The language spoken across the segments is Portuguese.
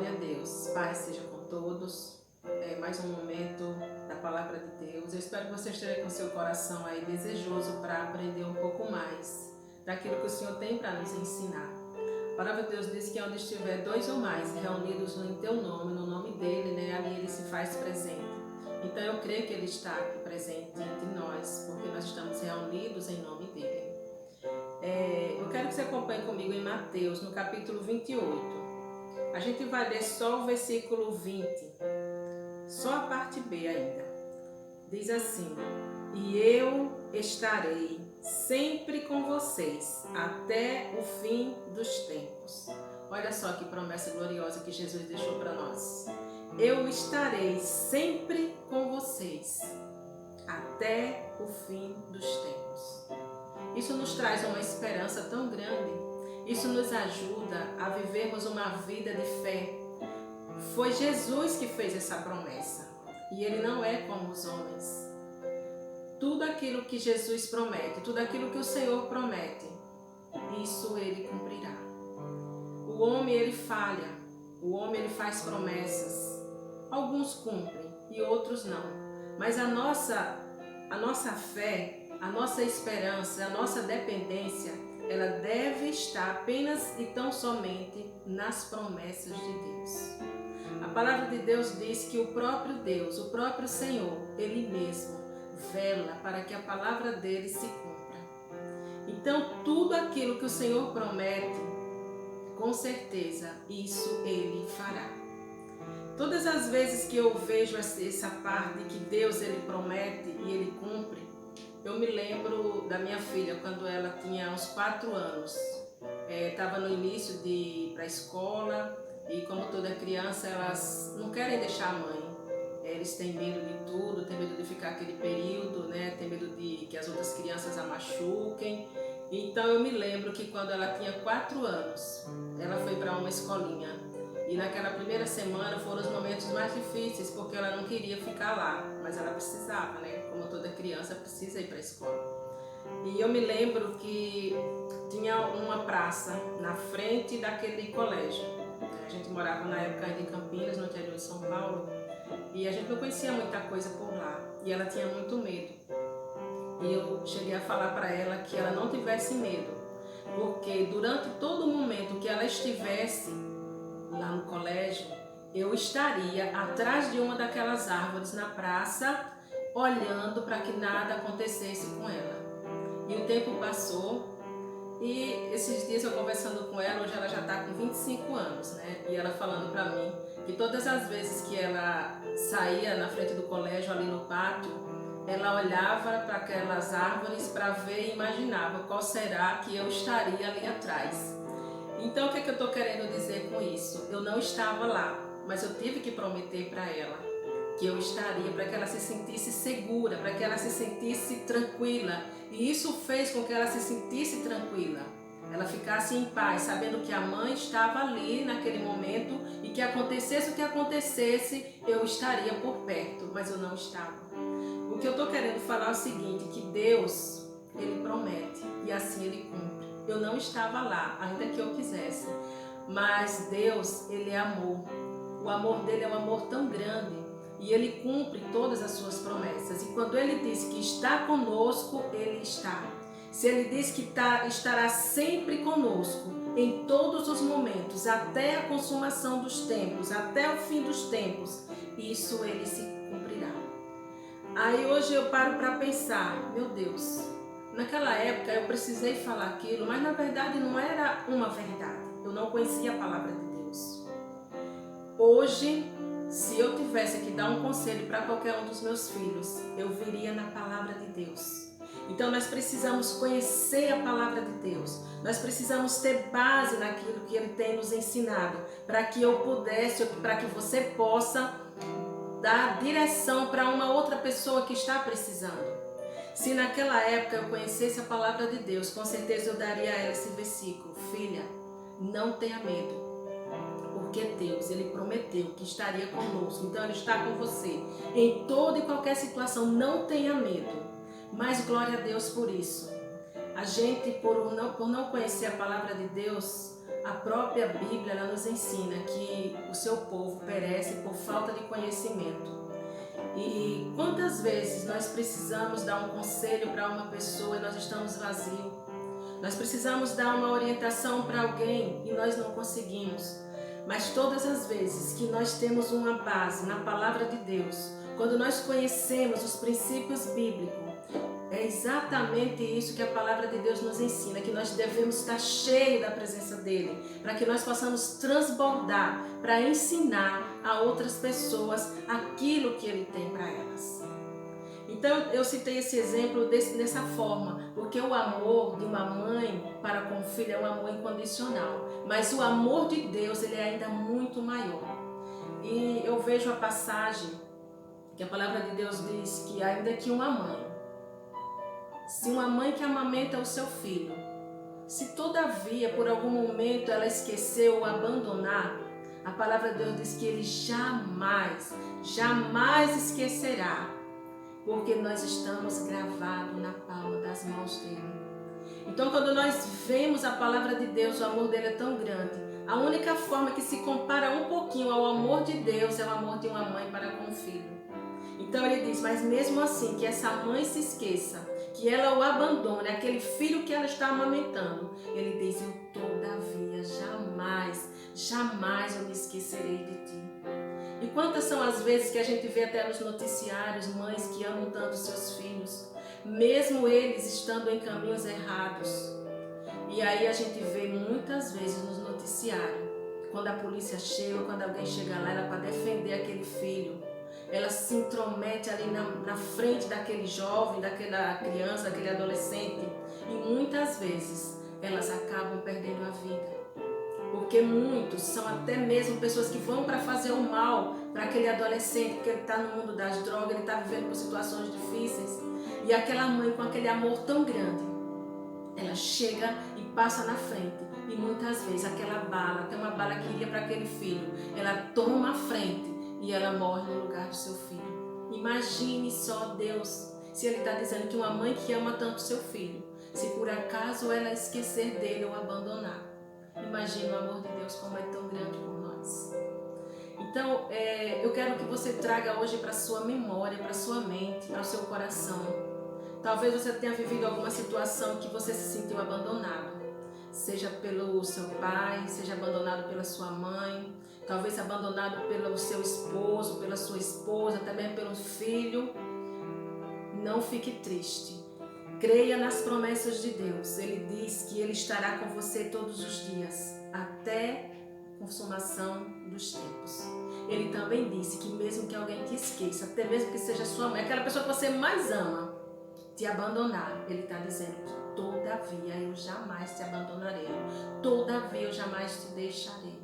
Glória a Deus. Paz seja com todos. Mais um momento da palavra de Deus. Eu espero que você esteja com seu coração aí desejoso para aprender um pouco mais daquilo que o Senhor tem para nos ensinar. A palavra de Deus diz que onde estiver dois ou mais reunidos em teu nome, no nome dele, ali ele se faz presente. Então eu creio que ele está aqui presente entre nós, porque nós estamos reunidos em nome dele. Eu quero que você acompanhe comigo em Mateus, no capítulo 28. A gente vai ler só o versículo 20, só a parte B ainda. Diz assim: e eu estarei sempre com vocês até o fim dos tempos. Olha só que promessa gloriosa que Jesus deixou para nós. Eu estarei sempre com vocês até o fim dos tempos. Isso nos traz uma esperança tão grande. Isso nos ajuda a vivermos uma vida de fé. Foi Jesus que fez essa promessa. E ele não é como os homens. Tudo aquilo que Jesus promete, tudo aquilo que o Senhor promete, isso ele cumprirá. O homem ele falha, o homem ele faz promessas. Alguns cumprem e outros não. Mas a nossa fé, a nossa esperança, a nossa dependência, ela deve estar apenas e tão somente nas promessas de Deus. A palavra de Deus diz que o próprio Deus, o próprio Senhor, ele mesmo vela para que a palavra dele se cumpra. Então, tudo aquilo que o Senhor promete, com certeza, isso ele fará. Todas as vezes que eu vejo essa parte que Deus ele promete e ele cumpre, eu me lembro da minha filha quando ela tinha uns 4 anos. Estava no início de ir para a escola e, como toda criança, elas não querem deixar a mãe. Eles têm medo de tudo, têm medo de ficar aquele período, têm medo de que as outras crianças a machuquem. Então eu me lembro que quando ela tinha 4 anos, ela foi para uma escolinha. E naquela primeira semana foram os momentos mais difíceis, porque ela não queria ficar lá, mas ela precisava, como toda criança precisa ir para a escola. E eu me lembro que tinha uma praça na frente daquele colégio. A gente morava na época em Campinas, no interior de São Paulo, e a gente não conhecia muita coisa por lá, e ela tinha muito medo. E eu cheguei a falar para ela que ela não tivesse medo, porque durante todo o momento que ela estivesse lá no colégio, eu estaria atrás de uma daquelas árvores na praça, olhando para que nada acontecesse com ela. E o tempo passou, e esses dias eu conversando com ela, hoje ela já está com 25 anos, e ela falando para mim que todas as vezes que ela saía na frente do colégio, ali no pátio, ela olhava para aquelas árvores para ver e imaginava qual será que eu estaria ali atrás. Então, o que eu estou querendo dizer com isso? Eu não estava lá, mas eu tive que prometer para ela que eu estaria, para que ela se sentisse segura, para que ela se sentisse tranquila. E isso fez com que ela se sentisse tranquila. Ela ficasse em paz, sabendo que a mãe estava ali naquele momento e que acontecesse o que acontecesse, eu estaria por perto, mas eu não estava. O que eu estou querendo falar é o seguinte, que Deus, ele promete e assim ele cumpre. Eu não estava lá, ainda que eu quisesse, mas Deus, ele é amor. O amor dele é um amor tão grande e ele cumpre todas as suas promessas. E quando ele diz que está conosco, ele está. Se ele diz que estará sempre conosco, em todos os momentos, até a consumação dos tempos, até o fim dos tempos, isso ele se cumprirá. Aí hoje eu paro para pensar, meu Deus, naquela época eu precisei falar aquilo, mas na verdade não era uma verdade. Eu não conhecia a palavra de Deus. Hoje, se eu tivesse que dar um conselho para qualquer um dos meus filhos, eu viria na palavra de Deus. Então nós precisamos conhecer a palavra de Deus. Nós precisamos ter base naquilo que Ele tem nos ensinado, para que eu pudesse, para que você possa dar direção para uma outra pessoa que está precisando. Se naquela época eu conhecesse a palavra de Deus, com certeza eu daria a ela esse versículo: filha, não tenha medo, porque Deus, ele prometeu que estaria conosco, então ele está com você em toda e qualquer situação. Não tenha medo, mas glória a Deus por isso. A gente, por não conhecer a palavra de Deus, A própria Bíblia ela nos ensina que o seu povo perece por falta de conhecimento. E quantas vezes nós precisamos dar um conselho para uma pessoa e nós estamos vazios? Nós precisamos dar uma orientação para alguém e nós não conseguimos. Mas todas as vezes que nós temos uma base na palavra de Deus, quando nós conhecemos os princípios bíblicos, é exatamente isso que a palavra de Deus nos ensina, que nós devemos estar cheios da presença dele, para que nós possamos transbordar, para ensinar a outras pessoas aquilo que ele tem para elas. Então eu citei esse exemplo dessa forma, porque o amor de uma mãe para com o filho é um amor incondicional, mas o amor de Deus ele é ainda muito maior. E eu vejo a passagem que a palavra de Deus diz que ainda que uma mãe, se uma mãe que amamenta o seu filho, se todavia por algum momento ela esqueceu ou abandonar, a palavra de Deus diz que ele jamais esquecerá, porque nós estamos gravados na palma das mãos dele. Então quando nós vemos a palavra de Deus, o amor dele é tão grande. A única forma que se compara um pouquinho ao amor de Deus é o amor de uma mãe para com o filho. Então ele diz, mas mesmo assim que essa mãe se esqueça, que ela o abandone, aquele filho que ela está amamentando, ele diz, eu todavia jamais eu me esquecerei de ti. E quantas são as vezes que a gente vê até nos noticiários mães que amam tanto seus filhos, mesmo eles estando em caminhos errados. E aí a gente vê muitas vezes nos noticiários, quando a polícia chega, quando alguém chega lá, ela para defender aquele filho, ela se intromete ali na frente daquele jovem, daquela criança, daquele adolescente, e muitas vezes elas acabam perdendo a vida. Porque muitos são até mesmo pessoas que vão para fazer o mal para aquele adolescente, porque ele está no mundo das drogas, ele está vivendo por situações difíceis. E aquela mãe com aquele amor tão grande, ela chega e passa na frente. E muitas vezes aquela bala, até uma bala que iria para aquele filho, ela toma a frente e ela morre no lugar do seu filho. Imagine só Deus, se ele está dizendo que uma mãe que ama tanto seu filho, se por acaso ela esquecer dele ou abandonar, imagine o amor de Deus como é tão grande por nós. Então, eu quero que você traga hoje para a sua memória, para a sua mente, para o seu coração. Talvez você tenha vivido alguma situação que você se sentiu abandonado. Seja pelo seu pai, seja abandonado pela sua mãe, talvez abandonado pelo seu esposo, pela sua esposa, também pelo filho. Não fique triste. Creia nas promessas de Deus. Ele diz que Ele estará com você todos os dias, até a consumação dos tempos. Ele também disse que mesmo que alguém te esqueça, até mesmo que seja sua mãe, aquela pessoa que você mais ama, te abandonar, Ele está dizendo que todavia eu jamais te abandonarei, todavia eu jamais te deixarei.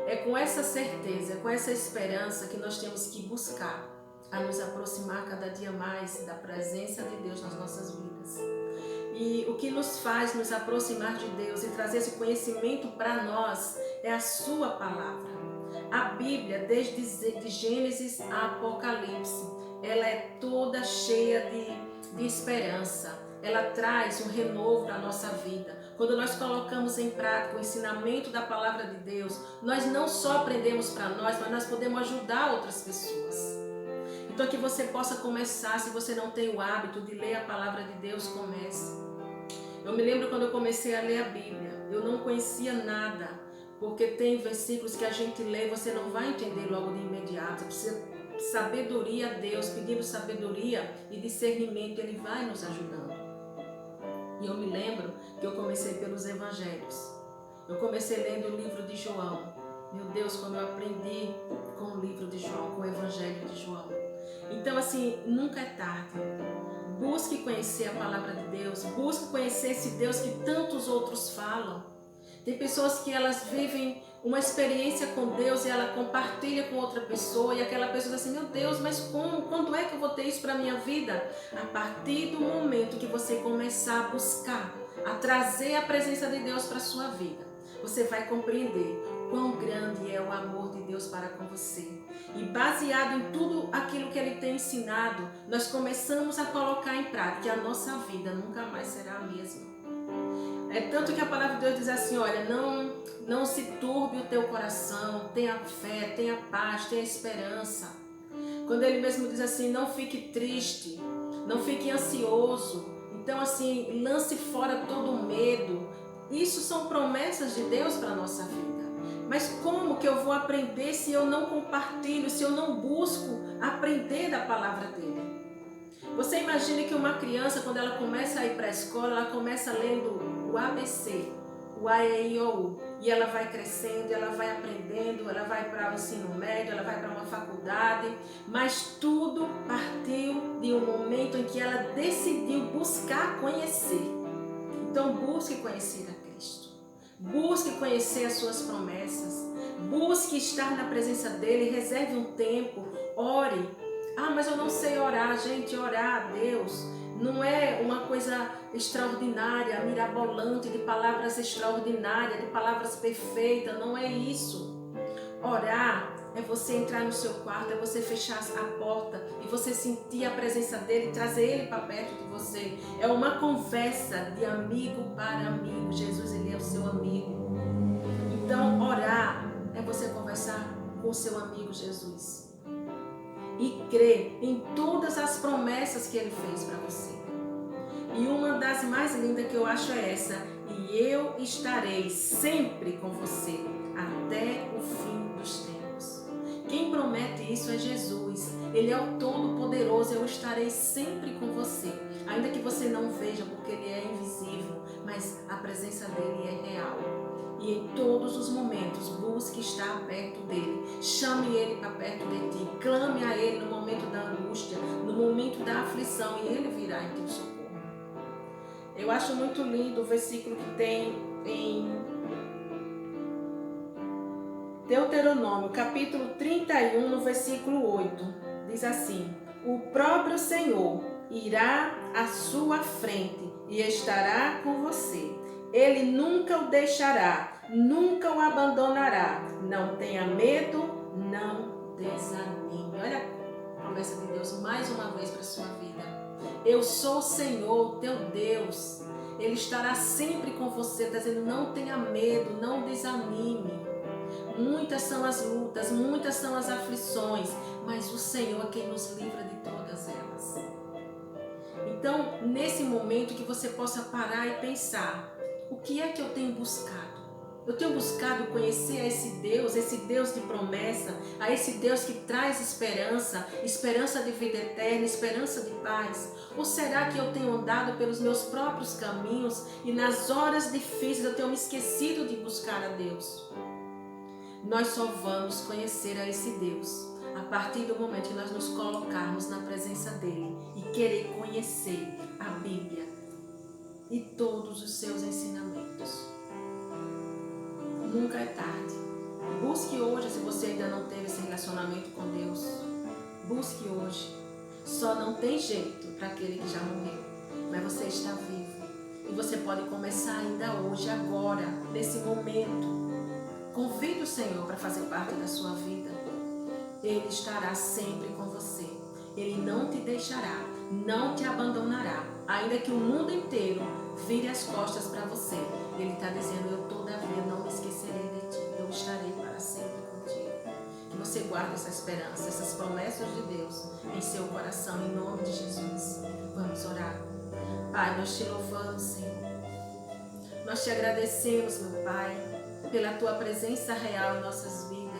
É com essa certeza, com essa esperança que nós temos que buscar a nos aproximar cada dia mais da presença de Deus nas nossas vidas. E o que nos faz nos aproximar de Deus e trazer esse conhecimento para nós é a sua palavra. A Bíblia, desde Gênesis a Apocalipse, ela é toda cheia de esperança. Ela traz um renovo para a nossa vida. Quando nós colocamos em prática o ensinamento da palavra de Deus, nós não só aprendemos para nós, mas nós podemos ajudar outras pessoas. Então que você possa começar, se você não tem o hábito de ler a palavra de Deus, comece. Eu me lembro quando eu comecei a ler a Bíblia, eu não conhecia nada, porque tem versículos que a gente lê e você não vai entender logo de imediato. Precisa sabedoria a Deus, pedindo sabedoria e discernimento, Ele vai nos ajudando. E eu me lembro que eu comecei pelos evangelhos. Eu comecei lendo o livro de João. Meu Deus, como eu aprendi com o livro de João, com o evangelho de João. Então, assim, nunca é tarde. Busque conhecer a palavra de Deus. Busque conhecer esse Deus que tantos outros falam. Tem pessoas que elas vivem uma experiência com Deus e ela compartilha com outra pessoa e aquela pessoa diz assim, meu Deus, mas como? Quando é que eu vou ter isso para a minha vida? A partir do momento que você começar a buscar, a trazer a presença de Deus para a sua vida, você vai compreender quão grande é o amor de Deus para com você. E baseado em tudo aquilo que Ele tem ensinado, nós começamos a colocar em prática e a nossa vida nunca mais será a mesma. É tanto que a palavra de Deus diz assim, olha, não se turbe o teu coração, tenha fé, tenha paz, tenha esperança. Quando ele mesmo diz assim, não fique triste, não fique ansioso. Então assim, lance fora todo o medo. Isso são promessas de Deus para a nossa vida. Mas como que eu vou aprender se eu não compartilho, se eu não busco aprender da palavra dele? Você imagina que uma criança, quando ela começa a ir para a escola, ela começa lendo o ABC, o A, E, I, O, U. E ela vai crescendo, ela vai aprendendo, ela vai para o ensino médio, ela vai para uma faculdade. Mas tudo partiu de um momento em que ela decidiu buscar conhecer. Então busque conhecer a Cristo. Busque conhecer as suas promessas. Busque estar na presença dele, reserve um tempo, ore. Ah, mas eu não sei orar. Gente, orar a Deus não é uma coisa extraordinária, mirabolante, de palavras extraordinárias, de palavras perfeitas, não é isso. Orar é você entrar no seu quarto, é você fechar a porta e você sentir a presença dele, trazer ele para perto de você. É uma conversa de amigo para amigo. Jesus, ele é o seu amigo. Então, orar é você conversar com o seu amigo Jesus e crer em todas as promessas que ele fez para você. E uma das mais lindas que eu acho é essa: e eu estarei sempre com você até o fim dos tempos. Quem promete isso é Jesus. Ele é o Todo-Poderoso. Eu estarei sempre com você, ainda que você não veja, porque ele é invisível, mas a presença dele é real. E em todos os momentos, busque estar perto dele. Chame ele para perto de ti. Clame a ele no momento da angústia, no momento da aflição, e ele virá em teu socorro. Eu acho muito lindo o versículo que tem em Deuteronômio, capítulo 31, no versículo 8. Diz assim: o próprio Senhor irá à sua frente e estará com você. Ele nunca o deixará, nunca o abandonará. Não tenha medo, não desanime. Olha a promessa de Deus mais uma vez para a sua vida. Eu sou o Senhor, teu Deus. Ele estará sempre com você, está dizendo, não tenha medo, não desanime. Muitas são as lutas, muitas são as aflições, mas o Senhor é quem nos livra de todas elas. Então, nesse momento que você possa parar e pensar, o que é que eu tenho buscado? Eu tenho buscado conhecer a esse Deus de promessa, a esse Deus que traz esperança, esperança de vida eterna, esperança de paz? Ou será que eu tenho andado pelos meus próprios caminhos e nas horas difíceis eu tenho me esquecido de buscar a Deus? Nós só vamos conhecer a esse Deus a partir do momento que nós nos colocarmos na presença dele e querer conhecer a Bíblia e todos os seus ensinamentos. Nunca é tarde. Busque hoje, se você ainda não teve esse relacionamento com Deus. Busque hoje. Só não tem jeito para aquele que já morreu, mas você está vivo e você pode começar ainda hoje, agora, nesse momento. Convide o Senhor para fazer parte da sua vida. Ele estará sempre com você. Ele não te deixará, não te abandonará. Ainda que o mundo inteiro vire as costas para você, ele está dizendo, eu todavia não me esquecerei de ti. Eu estarei para sempre contigo. Que você guarde essa esperança, essas promessas de Deus em seu coração, em nome de Jesus. Vamos orar. Pai, nós te louvamos, Senhor. Nós te agradecemos, meu Pai, pela tua presença real em nossas vidas.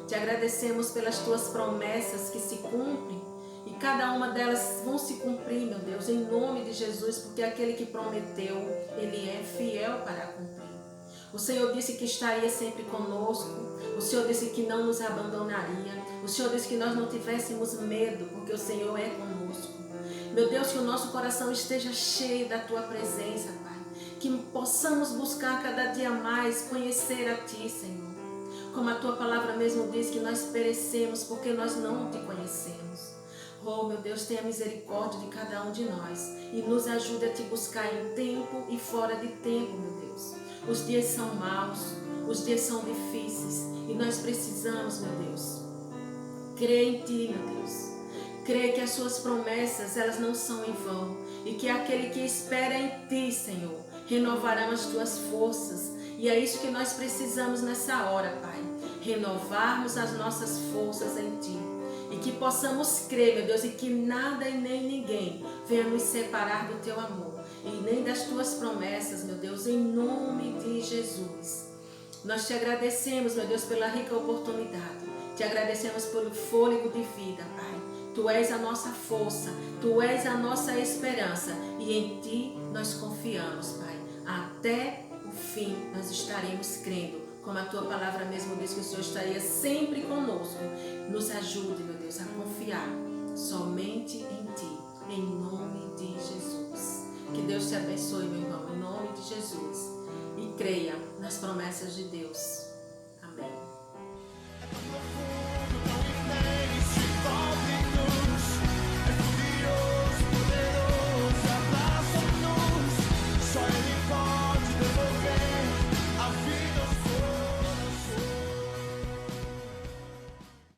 Te agradecemos pelas tuas promessas que se cumprem e cada uma delas vão se cumprir, meu Deus, em nome de Jesus, porque aquele que prometeu, ele é fiel para cumprir. O Senhor disse que estaria sempre conosco, o Senhor disse que não nos abandonaria, o Senhor disse que nós não tivéssemos medo, porque o Senhor é conosco. Meu Deus, que o nosso coração esteja cheio da tua presença, Pai. Que possamos buscar cada dia mais conhecer a Ti, Senhor. Como a Tua palavra mesmo diz que nós perecemos porque nós não Te conhecemos. Oh, meu Deus, tenha misericórdia de cada um de nós e nos ajude a Te buscar em tempo e fora de tempo, meu Deus. Os dias são maus, os dias são difíceis e nós precisamos, meu Deus, crer em Ti, meu Deus. Crer que as Suas promessas, elas não são em vão e que aquele que espera em Ti, Senhor, renovarão as tuas forças. E é isso que nós precisamos nessa hora, Pai. Renovarmos as nossas forças em Ti. E que possamos crer, meu Deus, e que nada e nem ninguém venha nos separar do Teu amor. E nem das Tuas promessas, meu Deus, em nome de Jesus. Nós Te agradecemos, meu Deus, pela rica oportunidade. Te agradecemos pelo fôlego de vida, Pai. Tu és a nossa força, Tu és a nossa esperança. E em Ti nós confiamos, Pai. Até o fim nós estaremos crendo. Como a Tua palavra mesmo diz que o Senhor estaria sempre conosco. Nos ajude, meu Deus, a confiar somente em Ti. Em nome de Jesus. Que Deus te abençoe, meu irmão, em nome de Jesus. E creia nas promessas de Deus.